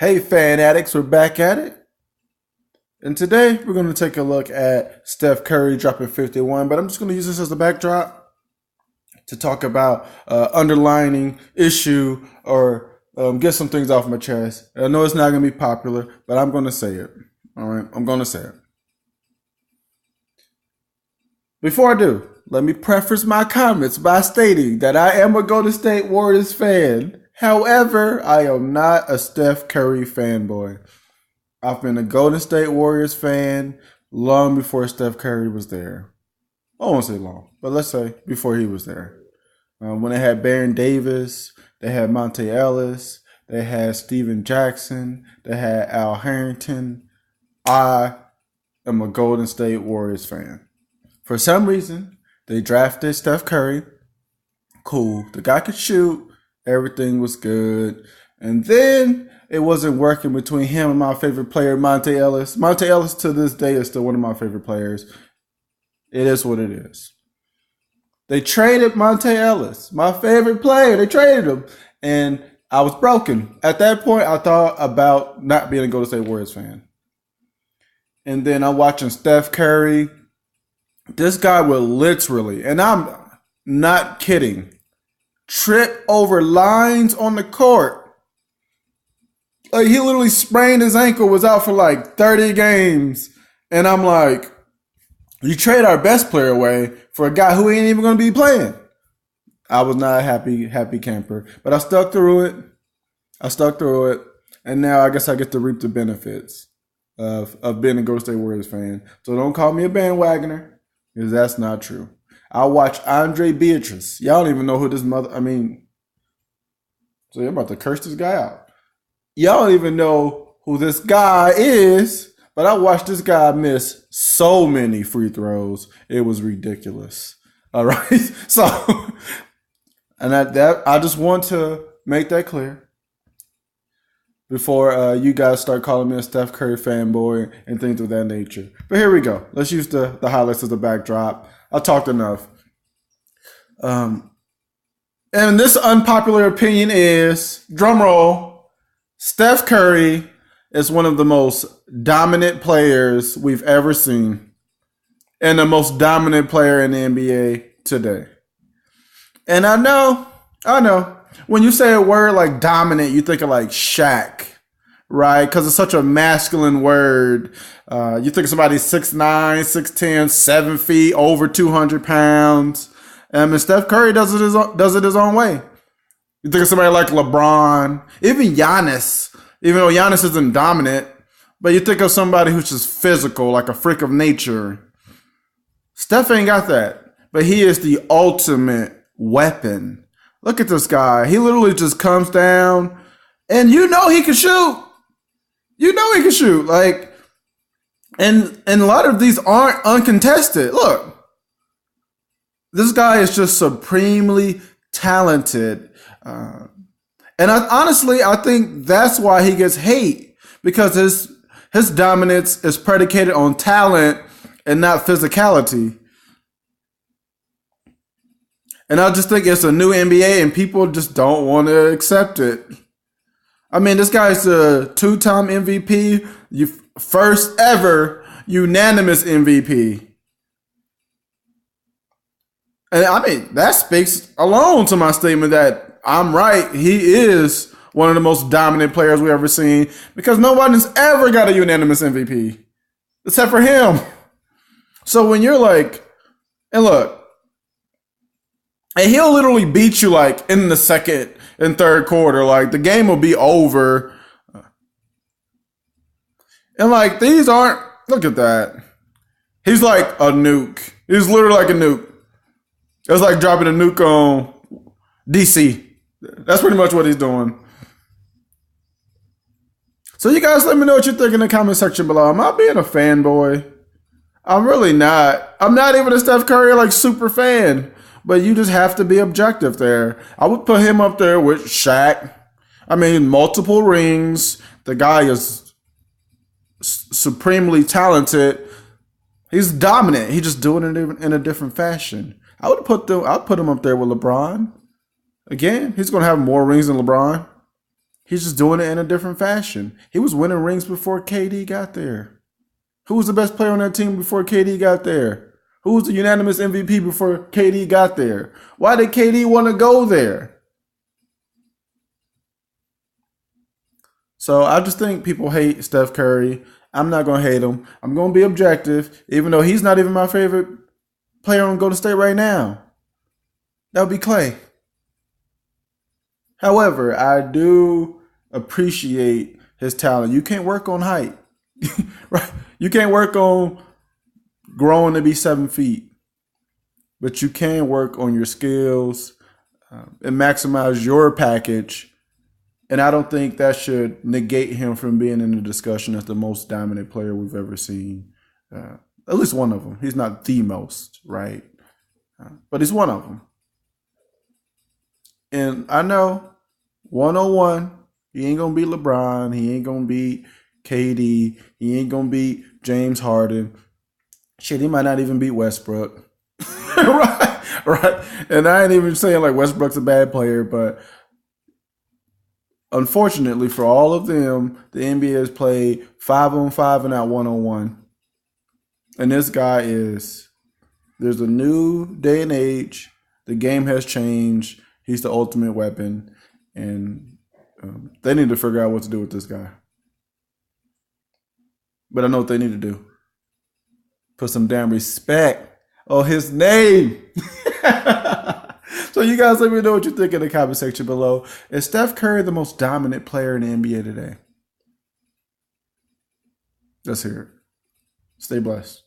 Hey, fan addicts, we're back at it. And today we're going to take a look at Steph Curry dropping 51, but I'm just going to use this as a backdrop to talk about underlining issue or get some things off my chest. I know it's not going to be popular, but I'm going to say it. All right, I'm going to say it. Before I do, let me preface my comments by stating that I am a Golden State Warriors fan. However, I am not a Steph Curry fanboy. I've been a Golden State Warriors fan long before Steph Curry was there. I won't say long, but let's say before he was there. When they had Baron Davis, they had Monte Ellis, they had Steven Jackson, they had Al Harrington. I am a Golden State Warriors fan. For some reason, they drafted Steph Curry. Cool. The guy could shoot. Everything was good. And then it wasn't working between him and my favorite player, Monte Ellis. Monte Ellis to this day is still one of my favorite players. It is what it is. They traded Monte Ellis, my favorite player. They traded him. And I was broken. At that point, I thought about not being a Golden State Warriors fan. And then I'm watching Steph Curry. This guy would literally, and I'm not kidding, trip over lines on the court. Like, he literally sprained his ankle, was out for like 30 games. And I'm like, you trade our best player away for a guy who ain't even going to be playing. I was not a happy camper. But I stuck through it. And now I guess I get to reap the benefits of being a Golden State Warriors fan. So don't call me a bandwagoner, because that's not true. I watch Andre Beatrice. Y'all don't even know who this so you're about to curse this guy out. Y'all don't even know who this guy is, but I watched this guy miss so many free throws. It was ridiculous. All right. So, and I just want to make that clear before you guys start calling me a Steph Curry fanboy and things of that nature. But here we go. Let's use the highlights as a backdrop. I talked enough. And this unpopular opinion is, drumroll, Steph Curry is one of the most dominant players we've ever seen and the most dominant player in the NBA today. And I know, when you say a word like dominant, you think of like Shaq, right? Because it's such a masculine word. You think of somebody 6'9", 6'10", 7 feet, over 200 pounds. And Steph Curry does it his own way. You think of somebody like LeBron, even Giannis, even though Giannis isn't dominant, but you think of somebody who's just physical, like a freak of nature. Steph ain't got that, but he is the ultimate weapon. Look at this guy. He literally just comes down, and you know he can shoot. Like, and a lot of these aren't uncontested. Look, this guy is just supremely talented. And I think that's why he gets hate, because his dominance is predicated on talent and not physicality. And I just think it's a new NBA and people just don't want to accept it. I mean, this guy's a 2-time MVP, first ever unanimous MVP. And I mean, that speaks alone to my statement that I'm right. He is one of the most dominant players we've ever seen, because nobody's ever got a unanimous MVP except for him. So when you're like, and look, and he'll literally beat you like in the second and third quarter. Like, the game will be over. And like, these aren't, look at that. He's like a nuke. He's literally like a nuke. It's like dropping a nuke on DC. That's pretty much what he's doing. So you guys let me know what you think in the comment section below. Am I being a fanboy? I'm really not. I'm not even a Steph Curry like super fan. But you just have to be objective there. I would put him up there with Shaq. I mean, multiple rings. The guy is supremely talented. He's dominant. He's just doing it in a different fashion. I'd put him up there with LeBron. Again, he's going to have more rings than LeBron. He's just doing it in a different fashion. He was winning rings before KD got there. Who was the best player on that team before KD got there? Who was the unanimous MVP before KD got there? Why did KD want to go there? So I just think people hate Steph Curry. I'm not going to hate him. I'm going to be objective, even though he's not even my favorite player on Golden State right now. That would be Clay. However, I do appreciate his talent. You can't work on height, right? You can't work on growing to be 7 feet, but you can work on your skills and maximize your package. And I don't think that should negate him from being in the discussion as the most dominant player we've ever seen. At least one of them. He's not the most, right? But he's one of them. And I know 101, he ain't going to beat LeBron. He ain't going to beat KD. He ain't going to beat James Harden. Shit, he might not even beat Westbrook. right. And I ain't even saying like Westbrook's a bad player, but unfortunately for all of them, the NBA has played 5-on-5 and not 1-on-1. And this guy there's a new day and age. The game has changed. He's the ultimate weapon. And they need to figure out what to do with this guy. But I know what they need to do. Put some damn respect on his name. So you guys let me know what you think in the comment section below. Is Steph Curry the most dominant player in the NBA today? Let's hear it. Stay blessed.